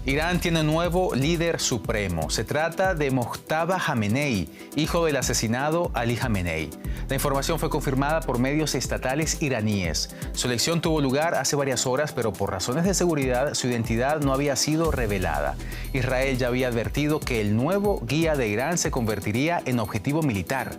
Irán tiene un nuevo líder supremo. Se trata de Mojtaba Khamenei, hijo del asesinado Ali Khamenei. La información fue confirmada por medios estatales iraníes. Su elección tuvo lugar hace varias horas, pero por razones de seguridad su identidad no había sido revelada. Israel ya había advertido que el nuevo guía de Irán se convertiría en objetivo militar.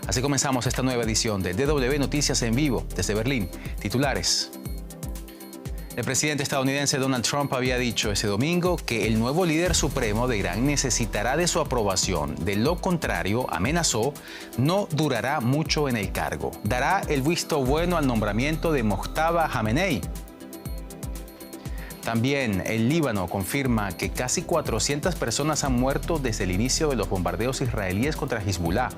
Así comenzamos esta nueva edición de DW Noticias en vivo desde Berlín. Titulares. El presidente estadounidense Donald Trump había dicho ese domingo que el nuevo líder supremo de Irán necesitará de su aprobación. De lo contrario, amenazó, no durará mucho en el cargo. Dará el visto bueno al nombramiento de Mojtaba Khamenei. También el Líbano confirma que casi 400 personas han muerto desde el inicio de los bombardeos israelíes contra Hezbollah.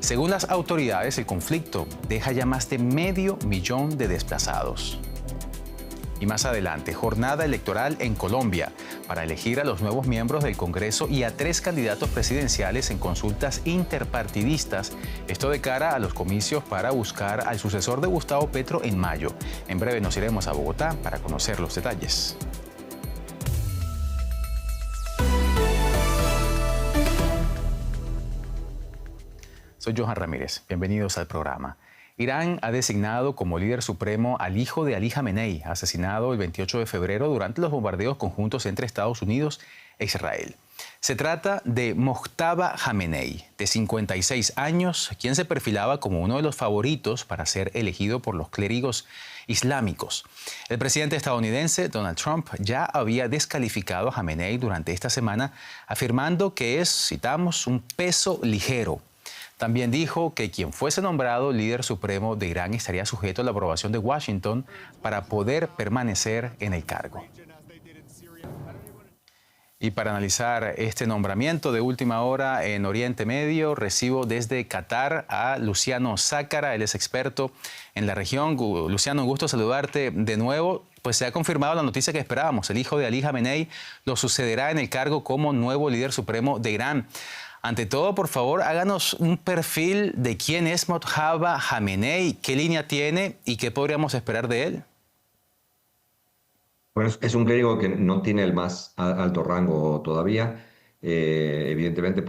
Según las autoridades, el conflicto deja ya más de 500.000 de desplazados. Y más adelante, jornada electoral en Colombia para elegir a los nuevos miembros del Congreso y a 3 candidatos presidenciales en consultas interpartidistas. Esto de cara a los comicios para buscar al sucesor de Gustavo Petro en mayo. En breve nos iremos a Bogotá para conocer los detalles. Soy Johan Ramírez. Bienvenidos al programa. Irán ha designado como líder supremo al hijo de Ali Khamenei, asesinado el 28 de febrero durante los bombardeos conjuntos entre Estados Unidos e Israel. Se trata de Mojtaba Khamenei, de 56 años, quien se perfilaba como uno de los favoritos para ser elegido por los clérigos islámicos. El presidente estadounidense Donald Trump ya había descalificado a Khamenei durante esta semana, afirmando que es, citamos, un peso ligero. También dijo que quien fuese nombrado líder supremo de Irán estaría sujeto a la aprobación de Washington para poder permanecer en el cargo. Y para analizar este nombramiento de última hora en Oriente Medio, recibo desde Qatar a Luciano Zácara, él es experto en la región. Luciano, un gusto saludarte de nuevo. Pues se ha confirmado la noticia que esperábamos, el hijo de Ali Khamenei lo sucederá en el cargo como nuevo líder supremo de Irán. Ante todo, por favor, háganos un perfil de quién es Mojtaba Khamenei, qué línea tiene y qué podríamos esperar de él. Bueno, es un clérigo que no tiene el más alto rango todavía. Evidentemente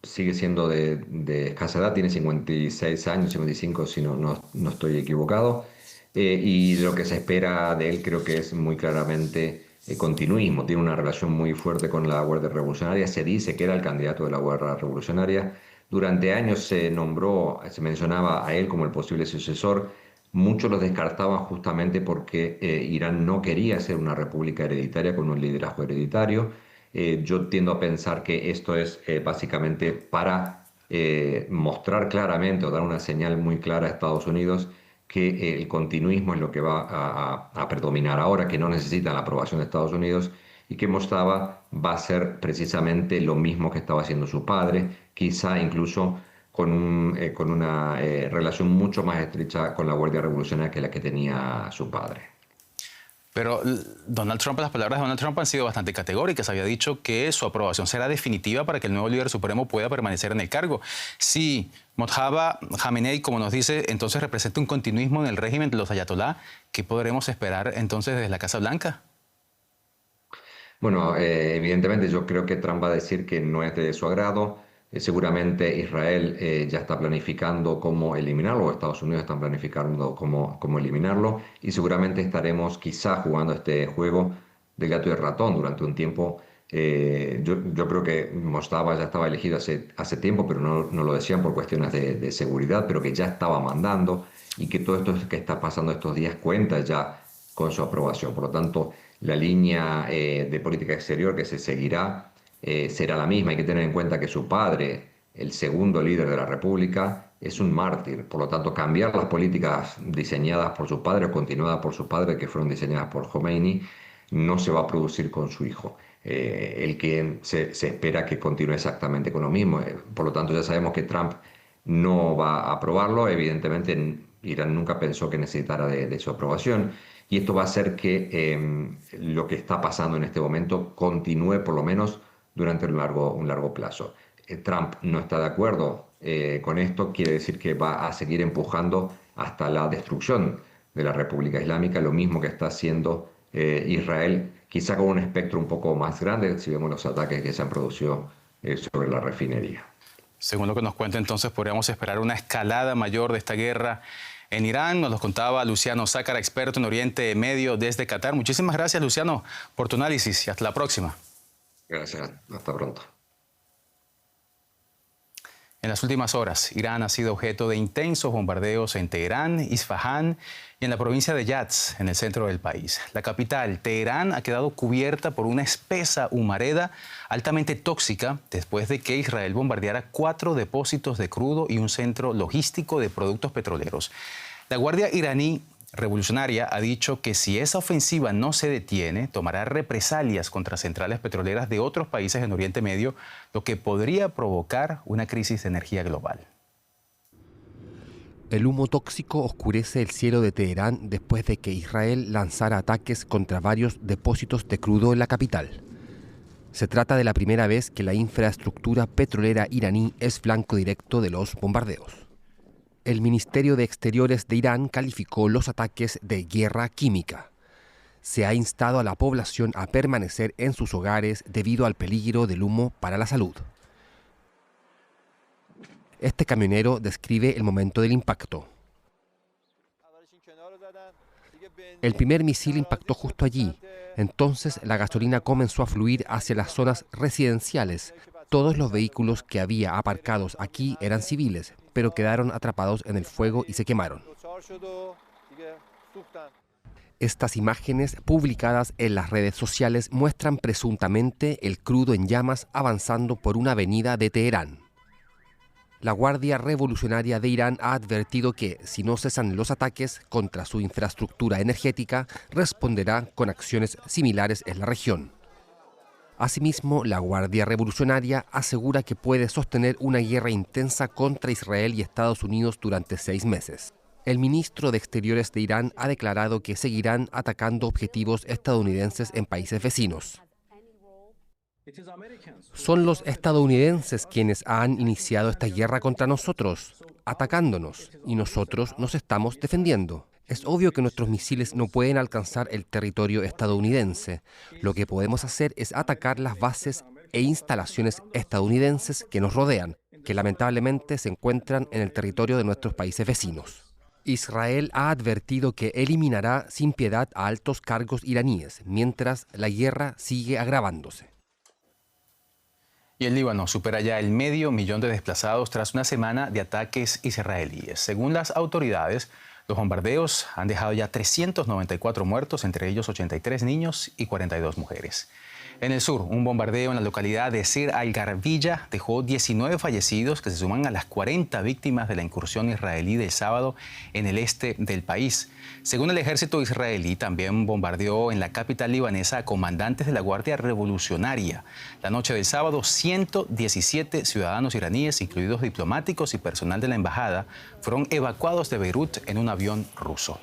sigue siendo de escasa edad, tiene 56 años, 55 si no estoy equivocado. Y lo que se espera de él creo que es muy claramente continuismo. Tiene una relación muy fuerte con la Guardia Revolucionaria. Se dice que era el candidato de la Guardia Revolucionaria. Durante años se mencionaba a él como el posible sucesor. Muchos lo descartaban justamente porque Irán no quería ser una república hereditaria con un liderazgo hereditario. Yo tiendo a pensar que esto es básicamente para mostrar claramente o dar una señal muy clara a Estados Unidos que el continuismo es lo que va a predominar ahora, que no necesitan la aprobación de Estados Unidos y que Mojtaba va a ser precisamente lo mismo que estaba haciendo su padre, quizá incluso con una relación mucho más estrecha con la Guardia Revolucionaria que la que tenía su padre. Pero las palabras de Donald Trump han sido bastante categóricas. Había dicho que su aprobación será definitiva para que el nuevo líder supremo pueda permanecer en el cargo. Si Mojtaba Khamenei, como nos dice, entonces representa un continuismo en el régimen de los ayatolá, ¿qué podremos esperar entonces desde la Casa Blanca? Bueno, evidentemente yo creo que Trump va a decir que no es de su agrado. Seguramente Israel ya está planificando cómo eliminarlo, o Estados Unidos están planificando cómo eliminarlo, y seguramente estaremos quizá jugando este juego del gato y el ratón durante un tiempo. Yo creo que Mojtaba ya estaba elegido hace tiempo, pero no lo decían por cuestiones de seguridad, pero que ya estaba mandando y que todo esto que está pasando estos días cuenta ya con su aprobación. Por lo tanto, la línea de política exterior que se seguirá será la misma. Hay que tener en cuenta que su padre, el segundo líder de la República, es un mártir. Por lo tanto, cambiar las políticas diseñadas por su padre o continuadas por su padre, que fueron diseñadas por Khomeini, no se va a producir con su hijo. El que se espera que continúe exactamente con lo mismo. Por lo tanto, ya sabemos que Trump no va a aprobarlo. Evidentemente, Irán nunca pensó que necesitara de su aprobación. Y esto va a hacer que lo que está pasando en este momento continúe por lo menos durante un largo plazo. Trump no está de acuerdo con esto, quiere decir que va a seguir empujando hasta la destrucción de la República Islámica, lo mismo que está haciendo Israel, quizá con un espectro un poco más grande, si vemos los ataques que se han producido sobre la refinería. Según lo que nos cuenta, entonces podríamos esperar una escalada mayor de esta guerra en Irán. Nos lo contaba Luciano Zácara, experto en Oriente Medio desde Qatar. Muchísimas gracias, Luciano, por tu análisis y hasta la próxima. Gracias, hasta pronto. En las últimas horas, Irán ha sido objeto de intensos bombardeos en Teherán, Isfahán y en la provincia de Yazd, en el centro del país. La capital, Teherán, ha quedado cubierta por una espesa humareda altamente tóxica después de que Israel bombardeara 4 depósitos de crudo y un centro logístico de productos petroleros. La Guardia iraní revolucionaria ha dicho que si esa ofensiva no se detiene, tomará represalias contra centrales petroleras de otros países en Oriente Medio, lo que podría provocar una crisis de energía global. El humo tóxico oscurece el cielo de Teherán después de que Israel lanzara ataques contra varios depósitos de crudo en la capital. Se trata de la primera vez que la infraestructura petrolera iraní es blanco directo de los bombardeos. El Ministerio de Exteriores de Irán calificó los ataques de guerra química. Se ha instado a la población a permanecer en sus hogares debido al peligro del humo para la salud. Este camionero describe el momento del impacto. El primer misil impactó justo allí. Entonces la gasolina comenzó a fluir hacia las zonas residenciales. Todos los vehículos que había aparcados aquí eran civiles, pero quedaron atrapados en el fuego y se quemaron. Estas imágenes publicadas en las redes sociales muestran presuntamente el crudo en llamas avanzando por una avenida de Teherán. La Guardia Revolucionaria de Irán ha advertido que, si no cesan los ataques contra su infraestructura energética, responderá con acciones similares en la región. Asimismo, la Guardia Revolucionaria asegura que puede sostener una guerra intensa contra Israel y Estados Unidos durante 6 meses. El ministro de Exteriores de Irán ha declarado que seguirán atacando objetivos estadounidenses en países vecinos. Son los estadounidenses quienes han iniciado esta guerra contra nosotros, atacándonos, y nosotros nos estamos defendiendo. Es obvio que nuestros misiles no pueden alcanzar el territorio estadounidense. Lo que podemos hacer es atacar las bases e instalaciones estadounidenses que nos rodean, que lamentablemente se encuentran en el territorio de nuestros países vecinos. Israel ha advertido que eliminará sin piedad a altos cargos iraníes, mientras la guerra sigue agravándose. Y el Líbano supera ya el 500.000 de desplazados tras una semana de ataques israelíes. Según las autoridades, los bombardeos han dejado ya 394 muertos, entre ellos 83 niños y 42 mujeres. En el sur, un bombardeo en la localidad de Sir al-Gharbiyya dejó 19 fallecidos, que se suman a las 40 víctimas de la incursión israelí del sábado en el este del país. Según el ejército israelí, también bombardeó en la capital libanesa a comandantes de la Guardia Revolucionaria. La noche del sábado, 117 ciudadanos iraníes, incluidos diplomáticos y personal de la embajada, fueron evacuados de Beirut en un avión ruso.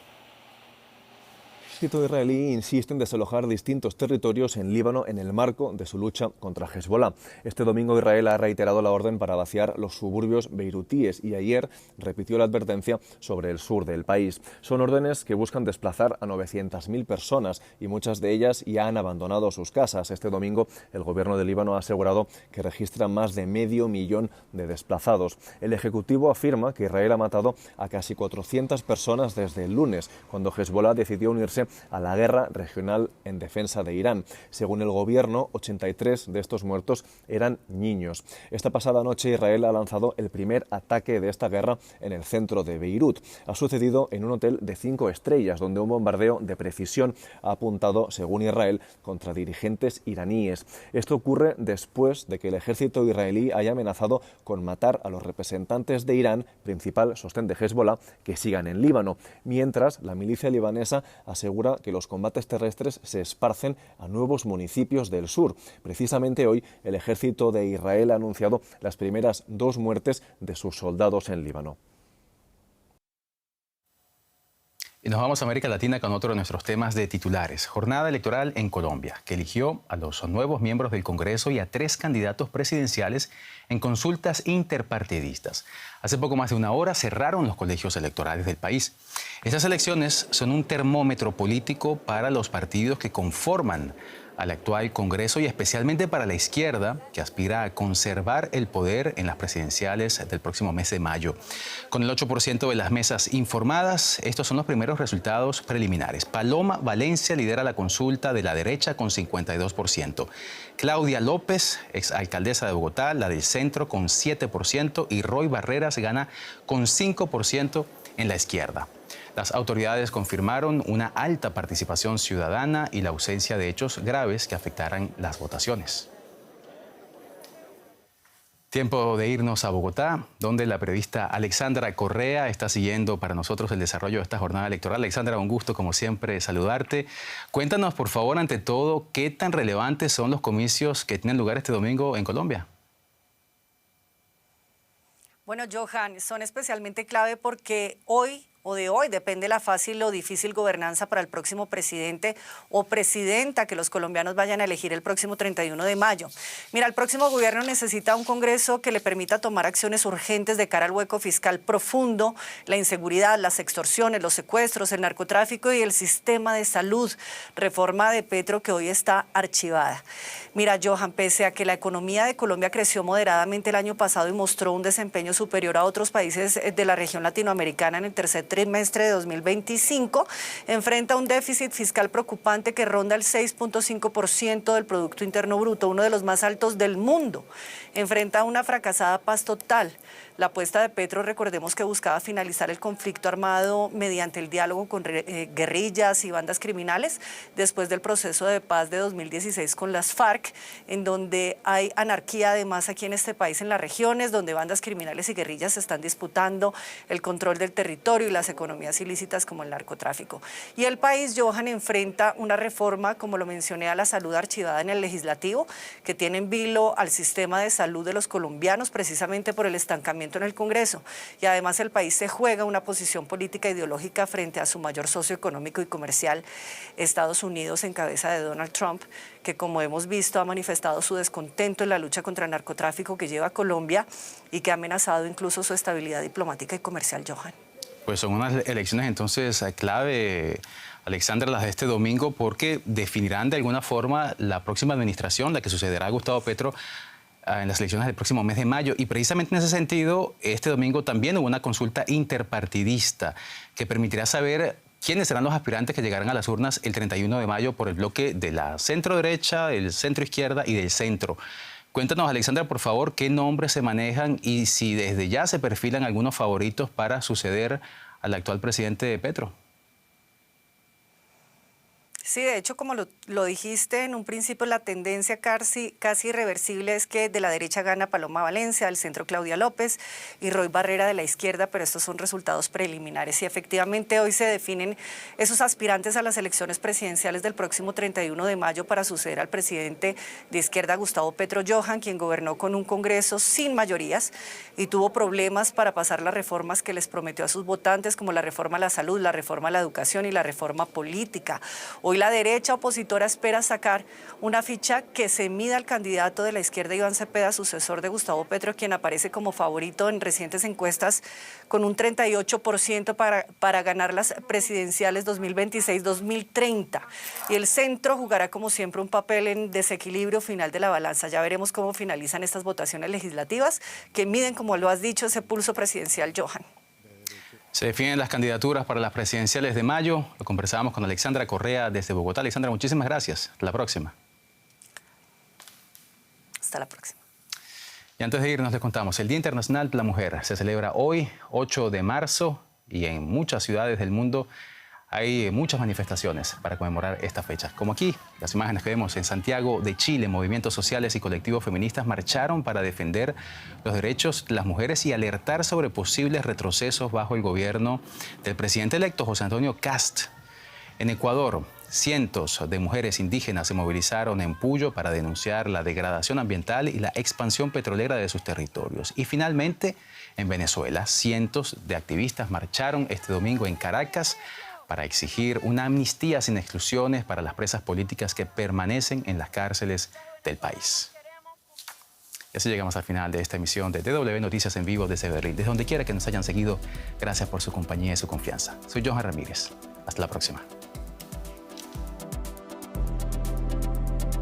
El ejército israelí insiste en desalojar distintos territorios en Líbano en el marco de su lucha contra Hezbollah. Este domingo Israel ha reiterado la orden para vaciar los suburbios beirutíes y ayer repitió la advertencia sobre el sur del país. Son órdenes que buscan desplazar a 900.000 personas y muchas de ellas ya han abandonado sus casas. Este domingo el gobierno de Líbano ha asegurado que registran más de 500.000 de desplazados. El Ejecutivo afirma que Israel ha matado a casi 400 personas desde el lunes, cuando Hezbollah decidió unirse a la guerra regional en defensa de Irán. Según el gobierno, 83 de estos muertos eran niños. Esta pasada noche Israel ha lanzado el primer ataque de esta guerra en el centro de Beirut. Ha sucedido en un hotel de 5 estrellas, donde un bombardeo de precisión ha apuntado, según Israel, contra dirigentes iraníes. Esto ocurre después de que el ejército israelí haya amenazado con matar a los representantes de Irán, principal sostén de Hezbollah, que sigan en Líbano, mientras la milicia libanesa asegura que los combates terrestres se esparcen a nuevos municipios del sur. Precisamente hoy el ejército de Israel ha anunciado las primeras 2 muertes de sus soldados en Líbano. Y nos vamos a América Latina con otro de nuestros temas de titulares. Jornada electoral en Colombia, que eligió a los nuevos miembros del Congreso y a 3 candidatos presidenciales en consultas interpartidistas. Hace poco más de una hora cerraron los colegios electorales del país. Estas elecciones son un termómetro político para los partidos que conforman al actual Congreso y especialmente para la izquierda, que aspira a conservar el poder en las presidenciales del próximo mes de mayo. Con el 8% de las mesas informadas, estos son los primeros resultados preliminares. Paloma Valencia lidera la consulta de la derecha con 52%. Claudia López, exalcaldesa de Bogotá, la del centro con 7% y Roy Barreras gana con 5% en la izquierda. Las autoridades confirmaron una alta participación ciudadana y la ausencia de hechos graves que afectaran las votaciones. Tiempo de irnos a Bogotá, donde la periodista Alexandra Correa está siguiendo para nosotros el desarrollo de esta jornada electoral. Alexandra, un gusto como siempre saludarte. Cuéntanos por favor, ante todo, ¿qué tan relevantes son los comicios que tienen lugar este domingo en Colombia? Bueno, Johan, son especialmente clave porque hoy depende la fácil o difícil gobernanza para el próximo presidente o presidenta que los colombianos vayan a elegir el próximo 31 de mayo. Mira, el próximo gobierno necesita un Congreso que le permita tomar acciones urgentes de cara al hueco fiscal profundo, la inseguridad, las extorsiones, los secuestros, el narcotráfico y el sistema de salud, reforma de Petro que hoy está archivada. Mira, Johan, pese a que la economía de Colombia creció moderadamente el año pasado y mostró un desempeño superior a otros países de la región latinoamericana en el tercer trimestre de 2025, enfrenta un déficit fiscal preocupante que ronda el 6.5% del Producto Interno Bruto, uno de los más altos del mundo. Enfrenta una fracasada paz total. La apuesta de Petro, recordemos que buscaba finalizar el conflicto armado mediante el diálogo con guerrillas y bandas criminales después del proceso de paz de 2016 con las FARC, en donde hay anarquía además aquí en este país, en las regiones, donde bandas criminales y guerrillas están disputando el control del territorio y las economías ilícitas como el narcotráfico. Y el país, Johan, enfrenta una reforma, como lo mencioné, a la salud archivada en el legislativo, que tiene en vilo al sistema de salud de los colombianos precisamente por el estancamiento en el Congreso. Y además el país se juega una posición política ideológica frente a su mayor socio económico y comercial, Estados Unidos, en cabeza de Donald Trump, que como hemos visto ha manifestado su descontento en la lucha contra el narcotráfico que lleva a Colombia y que ha amenazado incluso su estabilidad diplomática y comercial, Johan. Pues son unas elecciones entonces clave, Alexandra, las de este domingo, porque definirán de alguna forma la próxima administración, la que sucederá a Gustavo Petro en las elecciones del próximo mes de mayo. Y precisamente en ese sentido, este domingo también hubo una consulta interpartidista que permitirá saber quiénes serán los aspirantes que llegarán a las urnas el 31 de mayo por el bloque de la centro-derecha, el centro-izquierda y del centro. Cuéntanos, Alexandra, por favor, qué nombres se manejan y si desde ya se perfilan algunos favoritos para suceder al actual presidente Petro. Sí, de hecho, como lo dijiste en un principio, la tendencia casi irreversible es que de la derecha gana Paloma Valencia, del centro Claudia López y Roy Barrera de la izquierda, pero estos son resultados preliminares. Y efectivamente hoy se definen esos aspirantes a las elecciones presidenciales del próximo 31 de mayo para suceder al presidente de izquierda Gustavo Petro, Johan, quien gobernó con un Congreso sin mayorías y tuvo problemas para pasar las reformas que les prometió a sus votantes, como la reforma a la salud, la reforma a la educación y la reforma política. Hoy la derecha opositora espera sacar una ficha que se mida al candidato de la izquierda, Iván Cepeda, sucesor de Gustavo Petro, quien aparece como favorito en recientes encuestas con un 38% para ganar las presidenciales 2026-2030. Y el centro jugará como siempre un papel en desequilibrio final de la balanza. Ya veremos cómo finalizan estas votaciones legislativas que miden, como lo has dicho, ese pulso presidencial, Johan. Se definen las candidaturas para las presidenciales de mayo. Lo conversábamos con Alexandra Correa desde Bogotá. Alexandra, muchísimas gracias. Hasta la próxima. Hasta la próxima. Y antes de irnos les contamos, el Día Internacional de la Mujer se celebra hoy, 8 de marzo, y en muchas ciudades del mundo hay muchas manifestaciones para conmemorar esta fecha. Como aquí, las imágenes que vemos en Santiago de Chile, movimientos sociales y colectivos feministas marcharon para defender los derechos de las mujeres y alertar sobre posibles retrocesos bajo el gobierno del presidente electo José Antonio Kast. En Ecuador, cientos de mujeres indígenas se movilizaron en Puyo para denunciar la degradación ambiental y la expansión petrolera de sus territorios. Y finalmente, en Venezuela, cientos de activistas marcharon este domingo en Caracas para exigir una amnistía sin exclusiones para las presas políticas que permanecen en las cárceles del país. Y así llegamos al final de esta emisión de DW Noticias en vivo desde Berlín. Desde donde quiera que nos hayan seguido, gracias por su compañía y su confianza. Soy Johan Ramírez. Hasta la próxima.